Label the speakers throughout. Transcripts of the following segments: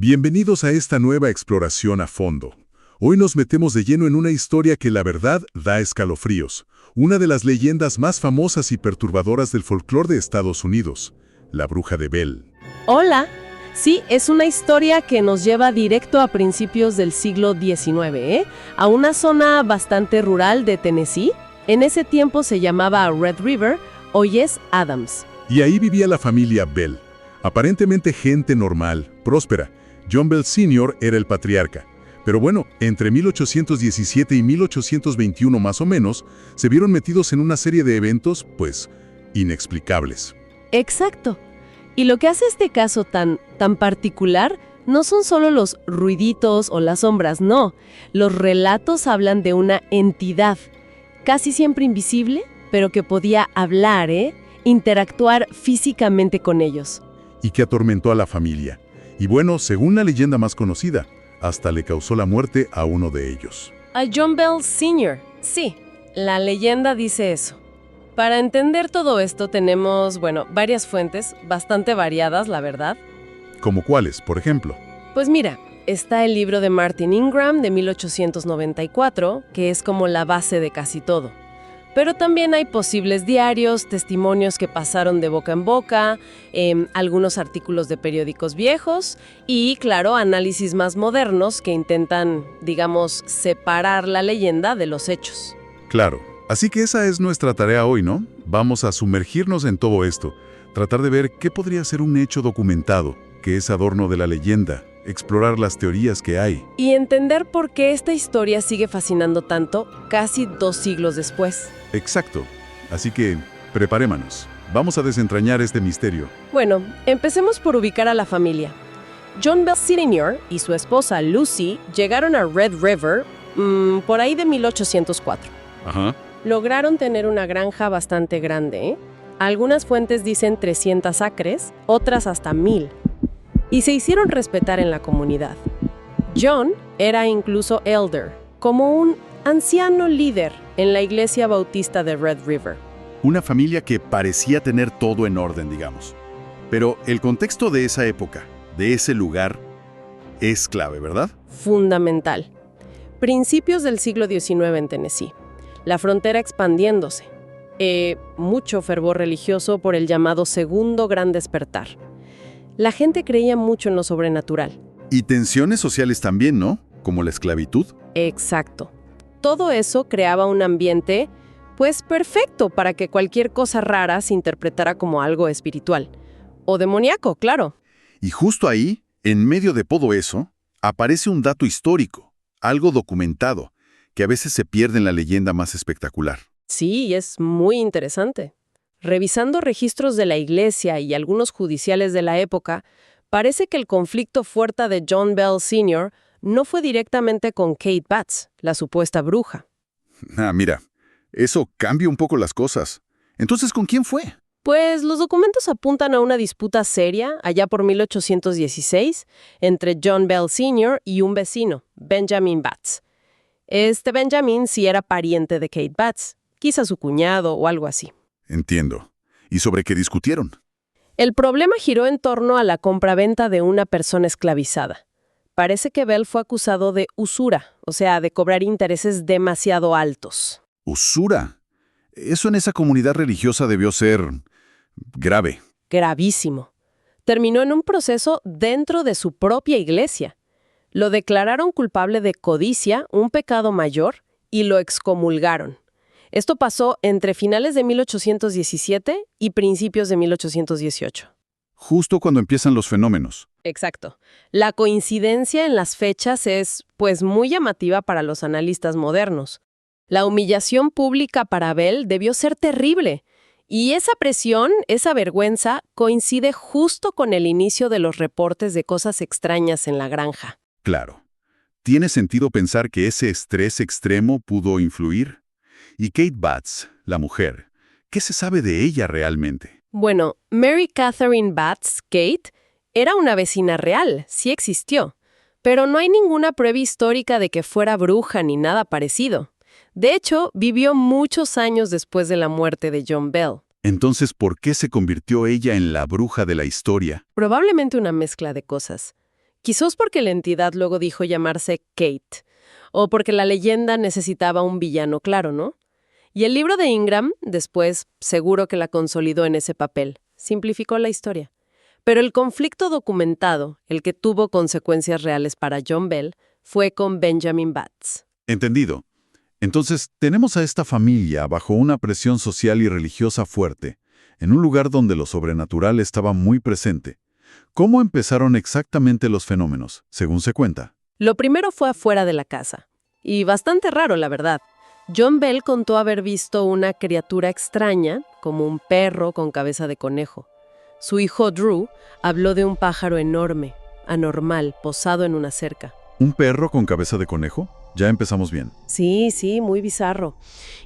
Speaker 1: Bienvenidos a esta nueva exploración a fondo. Hoy nos metemos de lleno en una historia que la verdad da escalofríos, una de las leyendas más famosas y perturbadoras del folclore de Estados Unidos, la Bruja de Bell.
Speaker 2: Hola, sí, es una historia que nos lleva directo a principios del siglo XIX, a una zona bastante rural de Tennessee. En ese tiempo se llamaba Red River, hoy es Adams.
Speaker 1: Y ahí vivía la familia Bell, aparentemente gente normal, próspera. John Bell Sr. era el patriarca. Pero bueno, entre 1817 y 1821 más o menos, se vieron metidos en una serie de eventos, pues, inexplicables.
Speaker 2: Exacto. Y lo que hace este caso tan particular no son solo los ruiditos o las sombras, no. Los relatos hablan de una entidad, casi siempre invisible, pero que podía hablar, interactuar físicamente con ellos.
Speaker 1: Y que atormentó a la familia. Y bueno, según la leyenda más conocida, hasta le causó la muerte a uno de ellos.
Speaker 2: A John Bell Sr. Sí, la leyenda dice eso. Para entender todo esto tenemos, varias fuentes, bastante variadas, la verdad.
Speaker 1: ¿Como cuáles, por ejemplo?
Speaker 2: Pues mira, está el libro de Martin Ingram de 1894, que es como la base de casi todo. Pero también hay posibles diarios, testimonios que pasaron de boca en boca, algunos artículos de periódicos viejos y, claro, análisis más modernos que intentan, separar la leyenda de los hechos.
Speaker 1: Claro. Así que esa es nuestra tarea hoy, ¿no? Vamos a sumergirnos en todo esto, tratar de ver qué podría ser un hecho documentado, que es adorno de la leyenda, explorar las teorías que hay.
Speaker 2: Y entender por qué esta historia sigue fascinando tanto casi 2 siglos después.
Speaker 1: Exacto. Así que, preparémonos. Vamos a desentrañar este misterio.
Speaker 2: Bueno, empecemos por ubicar a la familia. John Bell Sr. y su esposa Lucy llegaron a Red River por ahí de 1804.
Speaker 1: Ajá.
Speaker 2: Lograron tener una granja bastante grande, Algunas fuentes dicen 300 acres, otras hasta 1000. Y se hicieron respetar en la comunidad. John era incluso elder, como un anciano líder en la iglesia bautista de Red River.
Speaker 3: Una familia que parecía tener todo en orden, digamos. Pero el contexto de esa época, de ese lugar, es clave, ¿verdad?
Speaker 2: Fundamental. Principios del siglo XIX en Tennessee. La frontera expandiéndose. Mucho fervor religioso por el llamado Segundo Gran Despertar. La gente creía mucho en lo sobrenatural.
Speaker 3: Y tensiones sociales también, ¿no? Como la esclavitud.
Speaker 2: Exacto. Todo eso creaba un ambiente, pues perfecto para que cualquier cosa rara se interpretara como algo espiritual. O demoníaco, claro.
Speaker 3: Y justo ahí, en medio de todo eso, aparece un dato histórico, algo documentado, que a veces se pierde en la leyenda más espectacular.
Speaker 2: Sí, es muy interesante. Revisando registros de la iglesia y algunos judiciales de la época, parece que el conflicto fuerte de John Bell Sr. no fue directamente con Kate Batts, la supuesta bruja.
Speaker 3: Mira, eso cambia un poco las cosas. Entonces, ¿con quién fue?
Speaker 2: Pues los documentos apuntan a una disputa seria, allá por 1816, entre John Bell Sr. y un vecino, Benjamin Batts. Este Benjamin sí era pariente de Kate Batts, quizá su cuñado o algo así.
Speaker 3: Entiendo. ¿Y sobre qué discutieron?
Speaker 2: El problema giró en torno a la compraventa de una persona esclavizada. Parece que Bell fue acusado de usura, o sea, de cobrar intereses demasiado altos.
Speaker 3: Usura. Eso en esa comunidad religiosa debió ser grave.
Speaker 2: Gravísimo. Terminó en un proceso dentro de su propia iglesia. Lo declararon culpable de codicia, un pecado mayor, y lo excomulgaron. Esto pasó entre finales de 1817 y principios de 1818.
Speaker 3: Justo cuando empiezan los fenómenos.
Speaker 2: Exacto. La coincidencia en las fechas es, pues, muy llamativa para los analistas modernos. La humillación pública para Bell debió ser terrible. Y esa presión, esa vergüenza, coincide justo con el inicio de los reportes de cosas extrañas en la granja.
Speaker 3: Claro. ¿Tiene sentido pensar que ese estrés extremo pudo influir? Y Kate Batts, la mujer, ¿qué se sabe de ella realmente?
Speaker 2: Bueno, Mary Catherine Batts, Kate, era una vecina real, sí existió. Pero no hay ninguna prueba histórica de que fuera bruja ni nada parecido. De hecho, vivió muchos años después de la muerte de John Bell.
Speaker 3: Entonces, ¿por qué se convirtió ella en la bruja de la historia?
Speaker 2: Probablemente una mezcla de cosas. Quizás porque la entidad luego dijo llamarse Kate, o porque la leyenda necesitaba un villano claro, ¿no? Y el libro de Ingram, después, seguro que la consolidó en ese papel, simplificó la historia. Pero el conflicto documentado, el que tuvo consecuencias reales para John Bell, fue con Benjamin Batts.
Speaker 3: Entendido. Entonces, tenemos a esta familia bajo una presión social y religiosa fuerte, en un lugar donde lo sobrenatural estaba muy presente. ¿Cómo empezaron exactamente los fenómenos, según se cuenta?
Speaker 2: Lo primero fue afuera de la casa. Y bastante raro, la verdad. John Bell contó haber visto una criatura extraña, como un perro con cabeza de conejo. Su hijo Drew habló de un pájaro enorme, anormal, posado en una cerca.
Speaker 3: ¿Un perro con cabeza de conejo? Ya empezamos bien.
Speaker 2: Sí, muy bizarro.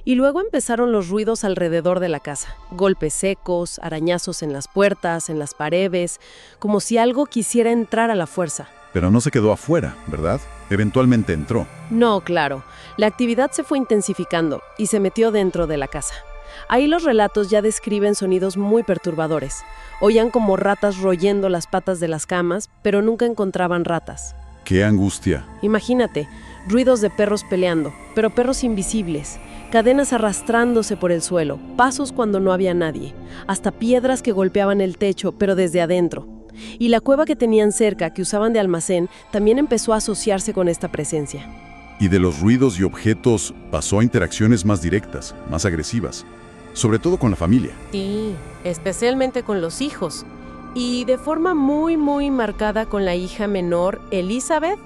Speaker 2: Y luego empezaron los ruidos alrededor de la casa. Golpes secos, arañazos en las puertas, en las paredes, como si algo quisiera entrar a la fuerza.
Speaker 3: Pero no se quedó afuera, ¿verdad? Eventualmente entró.
Speaker 2: No, claro. La actividad se fue intensificando y se metió dentro de la casa. Ahí los relatos ya describen sonidos muy perturbadores. Oían como ratas royendo las patas de las camas, pero nunca encontraban ratas.
Speaker 3: ¡Qué angustia!
Speaker 2: Imagínate, ruidos de perros peleando, pero perros invisibles, cadenas arrastrándose por el suelo, pasos cuando no había nadie, hasta piedras que golpeaban el techo, pero desde adentro. Y la cueva que tenían cerca, que usaban de almacén, también empezó a asociarse con esta presencia.
Speaker 3: Y de los ruidos y objetos pasó a interacciones más directas, más agresivas, sobre todo con la familia.
Speaker 2: Sí, especialmente con los hijos. Y de forma muy marcada con la hija menor, Elizabeth,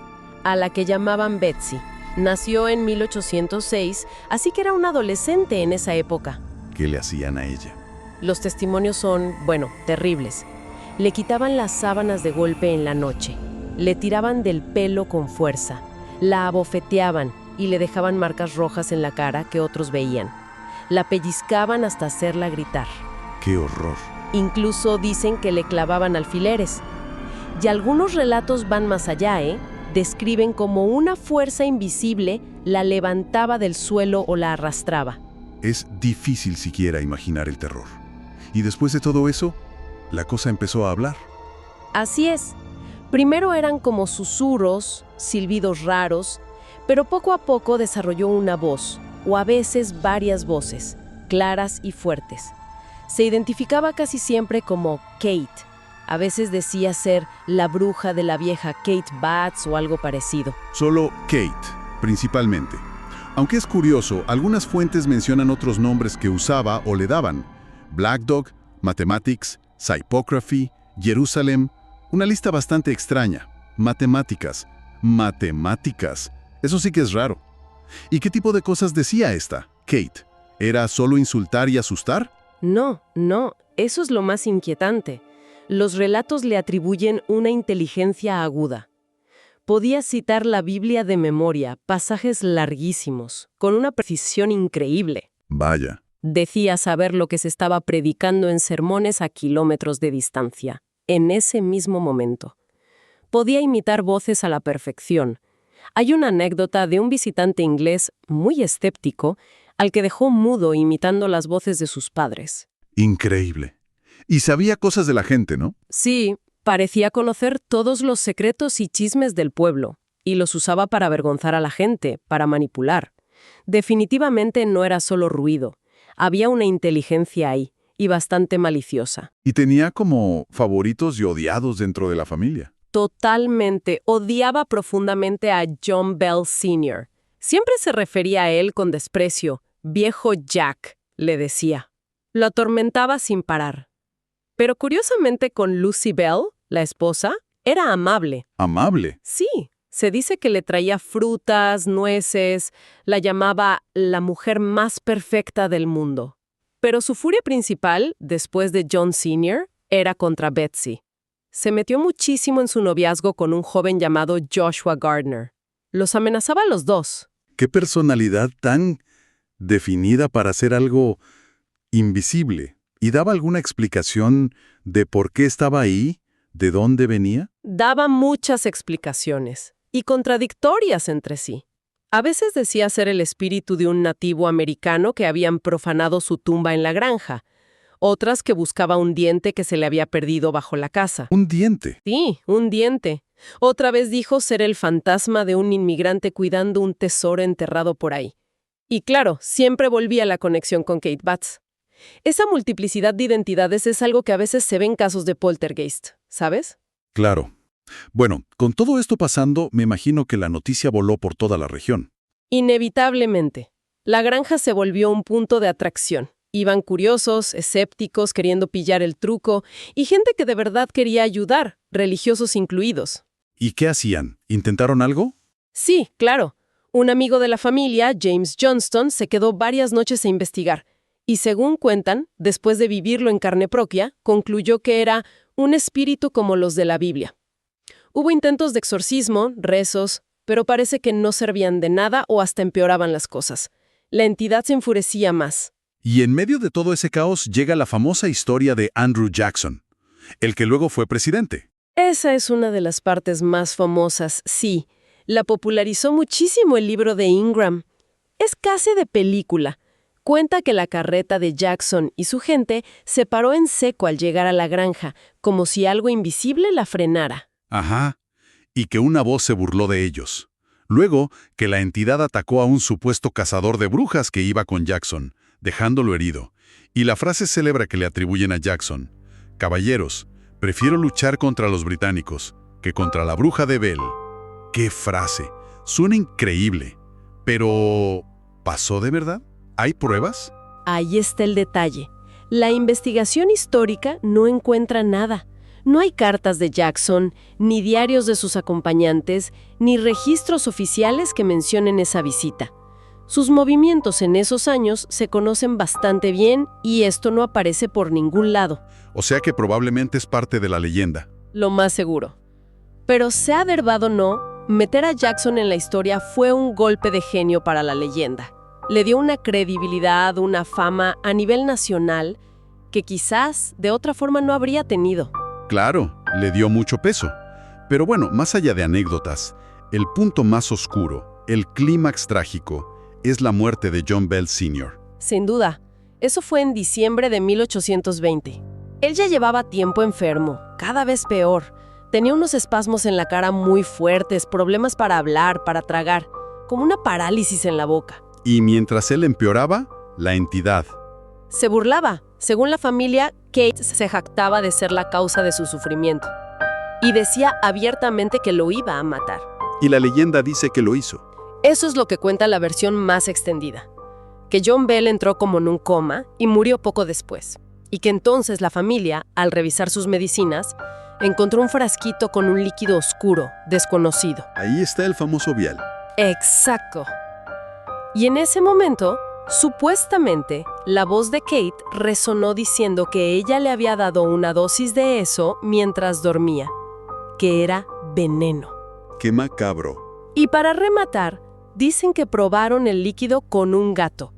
Speaker 2: a la que llamaban Betsy. Nació en 1806, así que era una adolescente en esa época.
Speaker 3: ¿Qué le hacían a ella?
Speaker 2: Los testimonios son, terribles. Le quitaban las sábanas de golpe en la noche, le tiraban del pelo con fuerza, la abofeteaban y le dejaban marcas rojas en la cara que otros veían. La pellizcaban hasta hacerla gritar.
Speaker 3: ¡Qué horror!
Speaker 2: Incluso dicen que le clavaban alfileres. Y algunos relatos van más allá, Describen como una fuerza invisible la levantaba del suelo o la arrastraba.
Speaker 3: Es difícil siquiera imaginar el terror. Y después de todo eso, la cosa empezó a hablar.
Speaker 2: Así es. Primero eran como susurros, silbidos raros, pero poco a poco desarrolló una voz, o a veces varias voces, claras y fuertes. Se identificaba casi siempre como Kate. A veces decía ser la bruja de la vieja Kate Batts o algo parecido.
Speaker 3: Solo Kate, principalmente. Aunque es curioso, algunas fuentes mencionan otros nombres que usaba o le daban. Black Dog, Mathematics, Psychopography, Jerusalem. Una lista bastante extraña. Matemáticas. Eso sí que es raro. ¿Y qué tipo de cosas decía esta, Kate? ¿Era solo insultar y asustar?
Speaker 2: No, eso es lo más inquietante. Los relatos le atribuyen una inteligencia aguda. Podía citar la Biblia de memoria, pasajes larguísimos, con una precisión increíble.
Speaker 3: Vaya.
Speaker 2: Decía saber lo que se estaba predicando en sermones a kilómetros de distancia, en ese mismo momento. Podía imitar voces a la perfección. Hay una anécdota de un visitante inglés muy escéptico al que dejó mudo imitando las voces de sus padres.
Speaker 3: Increíble. Y sabía cosas de la gente, ¿no?
Speaker 2: Sí, parecía conocer todos los secretos y chismes del pueblo, y los usaba para avergonzar a la gente, para manipular. Definitivamente no era solo ruido. Había una inteligencia ahí, y bastante maliciosa.
Speaker 3: Y tenía como favoritos y odiados dentro de la familia.
Speaker 2: Totalmente. Odiaba profundamente a John Bell Sr. Siempre se refería a él con desprecio. Viejo Jack, le decía. Lo atormentaba sin parar. Pero curiosamente con Lucy Bell, la esposa, era amable.
Speaker 3: ¿Amable?
Speaker 2: Sí, se dice que le traía frutas, nueces, la llamaba la mujer más perfecta del mundo. Pero su furia principal, después de John Sr., era contra Betsy. Se metió muchísimo en su noviazgo con un joven llamado Joshua Gardner. Los amenazaba a los dos.
Speaker 3: ¿Qué personalidad tan definida para hacer algo invisible? ¿Y daba alguna explicación de por qué estaba ahí? ¿De dónde venía?
Speaker 2: Daba muchas explicaciones, y contradictorias entre sí. A veces decía ser el espíritu de un nativo americano que habían profanado su tumba en la granja. Otras que buscaba un diente que se le había perdido bajo la casa.
Speaker 3: ¿Un diente?
Speaker 2: Sí, un diente. Otra vez dijo ser el fantasma de un inmigrante cuidando un tesoro enterrado por ahí. Y claro, siempre volvía la conexión con Kate Batts. Esa multiplicidad de identidades es algo que a veces se ve en casos de poltergeist, ¿sabes?
Speaker 3: Claro. Bueno, con todo esto pasando, me imagino que la noticia voló por toda la región.
Speaker 2: Inevitablemente. La granja se volvió un punto de atracción. Iban curiosos, escépticos, queriendo pillar el truco, y gente que de verdad quería ayudar, religiosos incluidos.
Speaker 3: ¿Y qué hacían? ¿Intentaron algo?
Speaker 2: Sí, claro. Un amigo de la familia, James Johnston, se quedó varias noches a investigar, y según cuentan, después de vivirlo en carne propia, concluyó que era un espíritu como los de la Biblia. Hubo intentos de exorcismo, rezos, pero parece que no servían de nada o hasta empeoraban las cosas. La entidad se enfurecía más.
Speaker 3: Y en medio de todo ese caos llega la famosa historia de Andrew Jackson, el que luego fue presidente.
Speaker 2: Esa es una de las partes más famosas, sí. La popularizó muchísimo el libro de Ingram. Es casi de película. Cuenta que la carreta de Jackson y su gente se paró en seco al llegar a la granja, como si algo invisible la frenara.
Speaker 3: Ajá. Y que una voz se burló de ellos. Luego, que la entidad atacó a un supuesto cazador de brujas que iba con Jackson, dejándolo herido. Y la frase célebre que le atribuyen a Jackson: «Caballeros, prefiero luchar contra los británicos que contra la bruja de Bell». ¡Qué frase! Suena increíble. Pero, ¿pasó de verdad? ¿Hay pruebas?
Speaker 2: Ahí está el detalle. La investigación histórica no encuentra nada. No hay cartas de Jackson, ni diarios de sus acompañantes, ni registros oficiales que mencionen esa visita. Sus movimientos en esos años se conocen bastante bien y esto no aparece por ningún lado.
Speaker 3: O sea que probablemente es parte de la leyenda.
Speaker 2: Lo más seguro. Pero sea verdad o no, meter a Jackson en la historia fue un golpe de genio para la leyenda. Le dio una credibilidad, una fama a nivel nacional que quizás de otra forma no habría tenido.
Speaker 3: Claro, le dio mucho peso. Pero bueno, más allá de anécdotas, el punto más oscuro, el clímax trágico, es la muerte de John Bell Sr.
Speaker 2: Sin duda, eso fue en diciembre de 1820. Él ya llevaba tiempo enfermo, cada vez peor. Tenía unos espasmos en la cara muy fuertes, problemas para hablar, para tragar, como una parálisis en la boca.
Speaker 3: Y mientras él empeoraba, la entidad
Speaker 2: se burlaba. Según la familia, Kate se jactaba de ser la causa de su sufrimiento. Y decía abiertamente que lo iba a matar.
Speaker 3: Y la leyenda dice que lo hizo.
Speaker 2: Eso es lo que cuenta la versión más extendida. Que John Bell entró como en un coma y murió poco después. Y que entonces la familia, al revisar sus medicinas, encontró un frasquito con un líquido oscuro, desconocido.
Speaker 3: Ahí está el famoso vial.
Speaker 2: Exacto. Y en ese momento, supuestamente, la voz de Kate resonó diciendo que ella le había dado una dosis de eso mientras dormía, que era veneno.
Speaker 3: ¡Qué macabro!
Speaker 2: Y para rematar, dicen que probaron el líquido con un gato.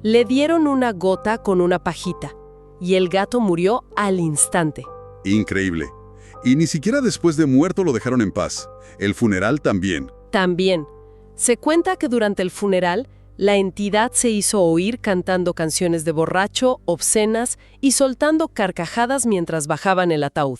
Speaker 2: Le dieron una gota con una pajita, y el gato murió al instante.
Speaker 3: Increíble. Y ni siquiera después de muerto lo dejaron en paz. El funeral también.
Speaker 2: También. Se cuenta que durante el funeral, la entidad se hizo oír cantando canciones de borracho, obscenas y soltando carcajadas mientras bajaban el ataúd.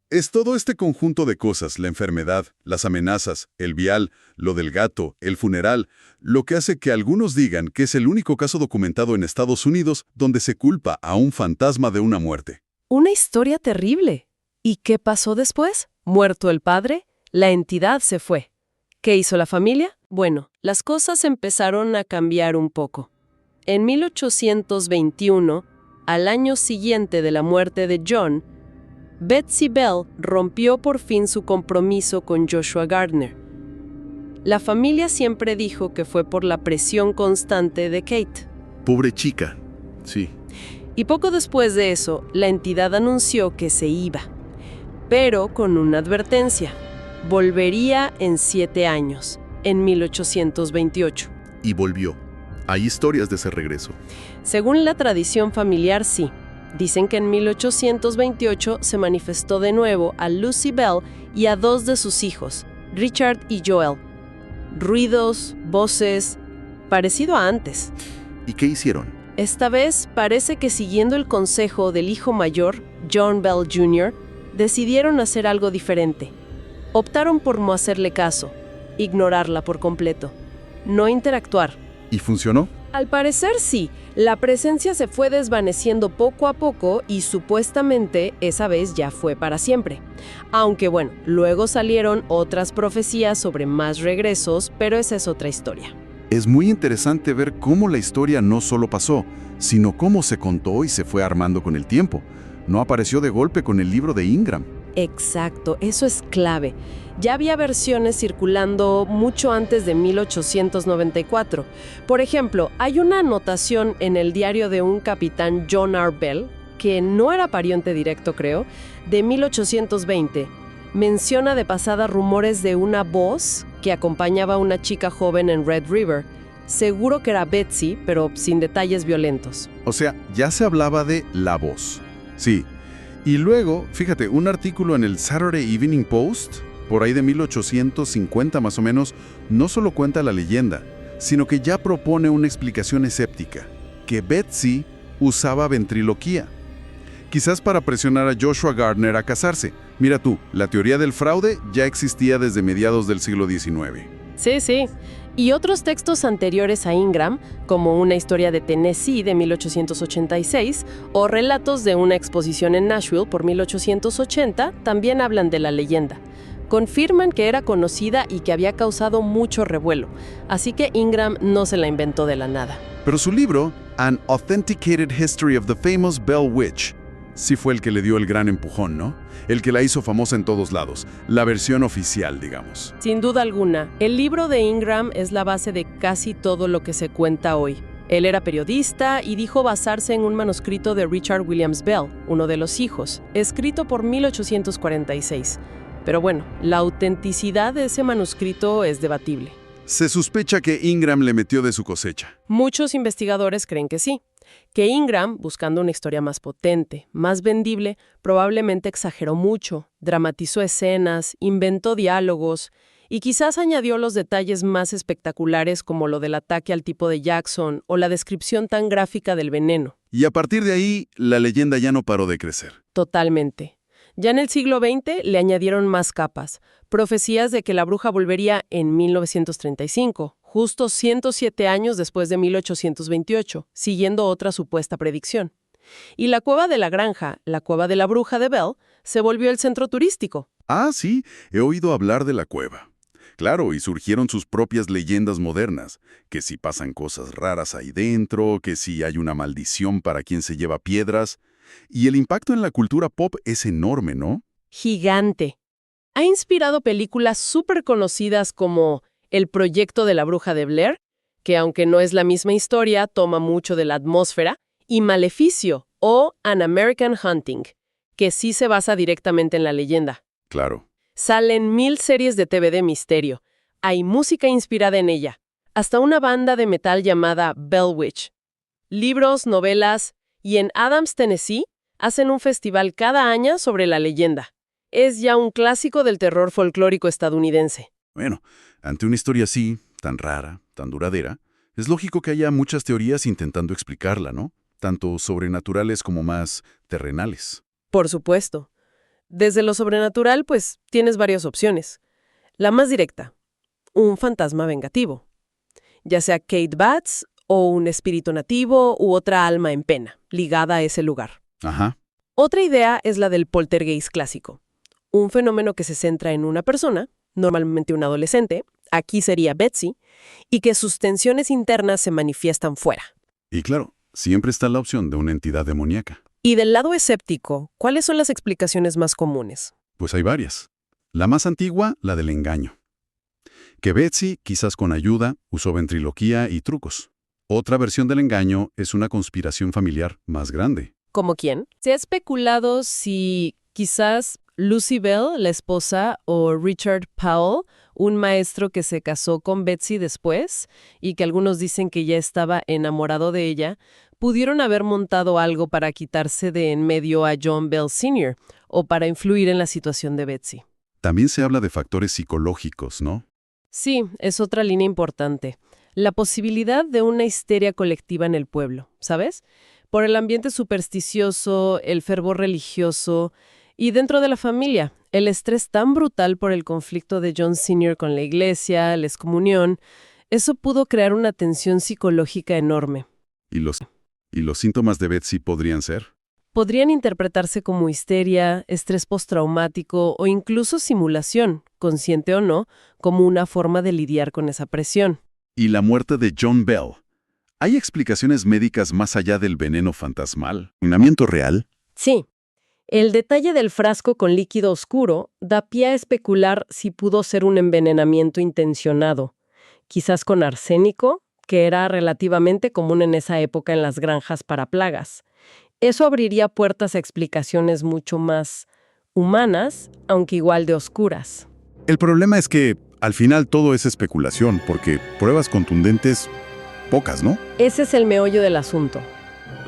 Speaker 3: Es todo este conjunto de cosas, la enfermedad, las amenazas, el vial, lo del gato, el funeral, lo que hace que algunos digan que es el único caso documentado en Estados Unidos donde se culpa a un fantasma de una muerte.
Speaker 2: Una historia terrible. ¿Y qué pasó después? Muerto el padre, la entidad se fue. ¿Qué hizo la familia? Bueno, las cosas empezaron a cambiar un poco. En 1821, al año siguiente de la muerte de John, Betsy Bell rompió por fin su compromiso con Joshua Gardner. La familia siempre dijo que fue por la presión constante de Kate.
Speaker 3: Pobre chica, sí.
Speaker 2: Y poco después de eso, la entidad anunció que se iba, pero con una advertencia. Volvería en 7 años, en 1828.
Speaker 3: Y volvió. Hay historias de ese regreso.
Speaker 2: Según la tradición familiar, sí. Dicen que en 1828 se manifestó de nuevo a Lucy Bell y a 2 de sus hijos, Richard y Joel. Ruidos, voces, parecido a antes.
Speaker 3: ¿Y qué hicieron?
Speaker 2: Esta vez parece que siguiendo el consejo del hijo mayor, John Bell Jr., decidieron hacer algo diferente. Optaron por no hacerle caso, ignorarla por completo, no interactuar.
Speaker 3: ¿Y funcionó?
Speaker 2: Al parecer sí, la presencia se fue desvaneciendo poco a poco y supuestamente esa vez ya fue para siempre. Aunque bueno, luego salieron otras profecías sobre más regresos, pero esa es otra historia.
Speaker 3: Es muy interesante ver cómo la historia no solo pasó, sino cómo se contó y se fue armando con el tiempo. No apareció de golpe con el libro de Ingram.
Speaker 2: Exacto, eso es clave. Ya había versiones circulando mucho antes de 1894. Por ejemplo, hay una anotación en el diario de un capitán John R. Bell, que no era pariente directo, creo, de 1820. Menciona de pasada rumores de una voz que acompañaba a una chica joven en Red River. Seguro que era Betsy, pero sin detalles violentos.
Speaker 3: O sea, ya se hablaba de la voz. Sí. Y luego, fíjate, un artículo en el Saturday Evening Post, por ahí de 1850 más o menos, no solo cuenta la leyenda, sino que ya propone una explicación escéptica, que Betsy usaba ventriloquía. Quizás para presionar a Joshua Gardner a casarse. Mira tú, la teoría del fraude ya existía desde mediados del siglo XIX.
Speaker 2: Sí. Y otros textos anteriores a Ingram, como una historia de Tennessee de 1886 o relatos de una exposición en Nashville por 1880, también hablan de la leyenda. Confirman que era conocida y que había causado mucho revuelo, así que Ingram no se la inventó de la nada.
Speaker 3: Pero su libro, An Authenticated History of the Famous Bell Witch, sí fue el que le dio el gran empujón, ¿no? El que la hizo famosa en todos lados, la versión oficial, digamos.
Speaker 2: Sin duda alguna, el libro de Ingram es la base de casi todo lo que se cuenta hoy. Él era periodista y dijo basarse en un manuscrito de Richard Williams Bell, uno de los hijos, escrito por 1846. Pero bueno, la autenticidad de ese manuscrito es debatible.
Speaker 3: Se sospecha que Ingram le metió de su cosecha.
Speaker 2: Muchos investigadores creen que sí, que Ingram, buscando una historia más potente, más vendible, probablemente exageró mucho, dramatizó escenas, inventó diálogos y quizás añadió los detalles más espectaculares como lo del ataque al tipo de Jackson o la descripción tan gráfica del veneno.
Speaker 3: Y a partir de ahí, la leyenda ya no paró de crecer.
Speaker 2: Totalmente. Ya en el siglo XX le añadieron más capas, profecías de que la bruja volvería en 1935, justo 107 años después de 1828, siguiendo otra supuesta predicción. Y la cueva de la granja, la cueva de la bruja de Bell, se volvió el centro turístico.
Speaker 3: Ah, sí, he oído hablar de la cueva. Claro, y surgieron sus propias leyendas modernas, que si pasan cosas raras ahí dentro, que si hay una maldición para quien se lleva piedras. Y el impacto en la cultura pop es enorme, ¿no?
Speaker 2: Gigante. Ha inspirado películas súper conocidas como El proyecto de la bruja de Blair, que aunque no es la misma historia, toma mucho de la atmósfera, y Maleficio o An American Hunting, que sí se basa directamente en la leyenda.
Speaker 3: Claro.
Speaker 2: Salen 1000 series de TV de misterio. Hay música inspirada en ella. Hasta una banda de metal llamada Bell Witch. Libros, novelas, y en Adams, Tennessee, hacen un festival cada año sobre la leyenda. Es ya un clásico del terror folclórico estadounidense.
Speaker 3: Bueno, ante una historia así, tan rara, tan duradera, es lógico que haya muchas teorías intentando explicarla, ¿no? Tanto sobrenaturales como más terrenales.
Speaker 2: Por supuesto. Desde lo sobrenatural, pues, tienes varias opciones. La más directa, un fantasma vengativo. Ya sea Kate Batts o un espíritu nativo u otra alma en pena, ligada a ese lugar.
Speaker 3: Ajá.
Speaker 2: Otra idea es la del poltergeist clásico. Un fenómeno que se centra en una persona, normalmente un adolescente, aquí sería Betsy, y que sus tensiones internas se manifiestan fuera.
Speaker 3: Y claro, siempre está la opción de una entidad demoníaca.
Speaker 2: Y del lado escéptico, ¿cuáles son las explicaciones más comunes?
Speaker 3: Pues hay varias. La más antigua, la del engaño. Que Betsy, quizás con ayuda, usó ventriloquía y trucos. Otra versión del engaño es una conspiración familiar más grande.
Speaker 2: ¿Cómo quién? Se ha especulado si quizás Lucy Bell, la esposa, o Richard Powell, un maestro que se casó con Betsy después y que algunos dicen que ya estaba enamorado de ella, pudieron haber montado algo para quitarse de en medio a John Bell Sr. o para influir en la situación de Betsy.
Speaker 3: También se habla de factores psicológicos, ¿no?
Speaker 2: Sí, es otra línea importante. La posibilidad de una histeria colectiva en el pueblo, ¿sabes? Por el ambiente supersticioso, el fervor religioso y dentro de la familia, El estrés tan brutal por el conflicto de John Sr. con la iglesia, la excomunión, eso pudo crear una tensión psicológica enorme.
Speaker 3: ¿Y los síntomas de Betsy podrían ser?
Speaker 2: Podrían interpretarse como histeria, estrés postraumático o incluso simulación, consciente o no, como una forma de lidiar con esa presión.
Speaker 3: ¿Y la muerte de John Bell? ¿Hay explicaciones médicas más allá del veneno fantasmal? ¿Envenenamiento real?
Speaker 2: Sí. El detalle del frasco con líquido oscuro da pie a especular si pudo ser un envenenamiento intencionado, quizás con arsénico, que era relativamente común en esa época en las granjas para plagas. Eso abriría puertas a explicaciones mucho más humanas, aunque igual de oscuras.
Speaker 3: El problema es que, al final, todo es especulación, porque pruebas contundentes, pocas, ¿no?
Speaker 2: Ese es el meollo del asunto.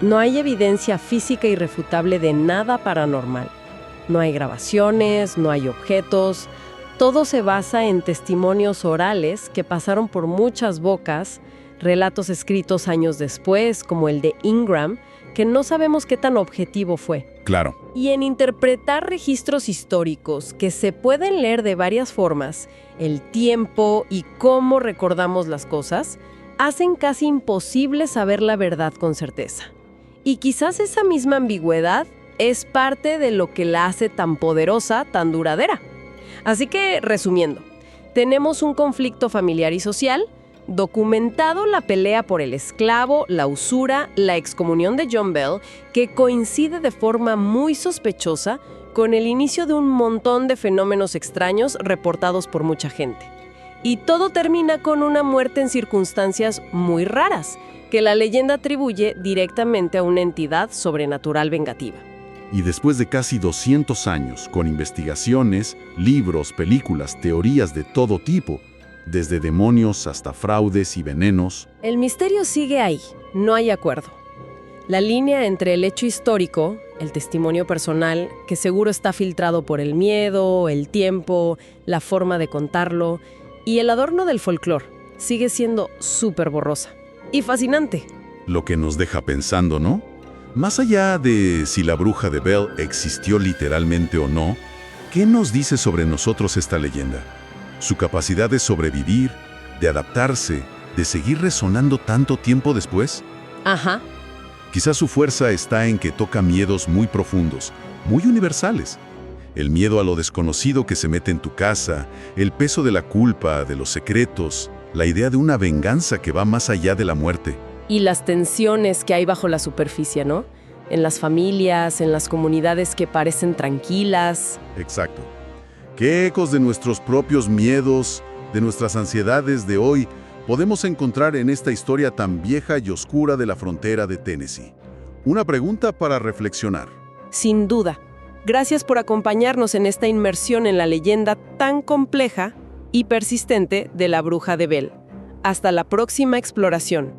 Speaker 2: No hay evidencia física irrefutable de nada paranormal. No hay grabaciones, no hay objetos. Todo se basa en testimonios orales que pasaron por muchas bocas, relatos escritos años después, como el de Ingram, que no sabemos qué tan objetivo fue.
Speaker 3: Claro.
Speaker 2: Y en interpretar registros históricos que se pueden leer de varias formas, el tiempo y cómo recordamos las cosas, hacen casi imposible saber la verdad con certeza. Y quizás esa misma ambigüedad es parte de lo que la hace tan poderosa, tan duradera. Así que, resumiendo, tenemos un conflicto familiar y social, documentado la pelea por el esclavo, la usura, la excomunión de John Bell, que coincide de forma muy sospechosa con el inicio de un montón de fenómenos extraños reportados por mucha gente. Y todo termina con una muerte en circunstancias muy raras, que la leyenda atribuye directamente a una entidad sobrenatural vengativa.
Speaker 3: Y después de casi 200 años, con investigaciones, libros, películas, teorías de todo tipo, desde demonios hasta fraudes y venenos,
Speaker 2: el misterio sigue ahí, no hay acuerdo. La línea entre el hecho histórico, el testimonio personal, que seguro está filtrado por el miedo, el tiempo, la forma de contarlo, y el adorno del folclore, sigue siendo súper borrosa. Y fascinante.
Speaker 3: Lo que nos deja pensando, ¿no? Más allá de si la bruja de Bell existió literalmente o no, ¿qué nos dice sobre nosotros esta leyenda? Su capacidad de sobrevivir, de adaptarse, de seguir resonando tanto tiempo después.
Speaker 2: Ajá.
Speaker 3: Quizás su fuerza está en que toca miedos muy profundos, muy universales. El miedo a lo desconocido que se mete en tu casa, el peso de la culpa, de los secretos, la idea de una venganza que va más allá de la muerte.
Speaker 2: Y las tensiones que hay bajo la superficie, ¿no? En las familias, en las comunidades que parecen tranquilas.
Speaker 3: Exacto. ¿Qué ecos de nuestros propios miedos, de nuestras ansiedades de hoy, podemos encontrar en esta historia tan vieja y oscura de la frontera de Tennessee? Una pregunta para reflexionar.
Speaker 2: Sin duda. Gracias por acompañarnos en esta inmersión en la leyenda tan compleja y persistente de la bruja de Bell. Hasta la próxima exploración.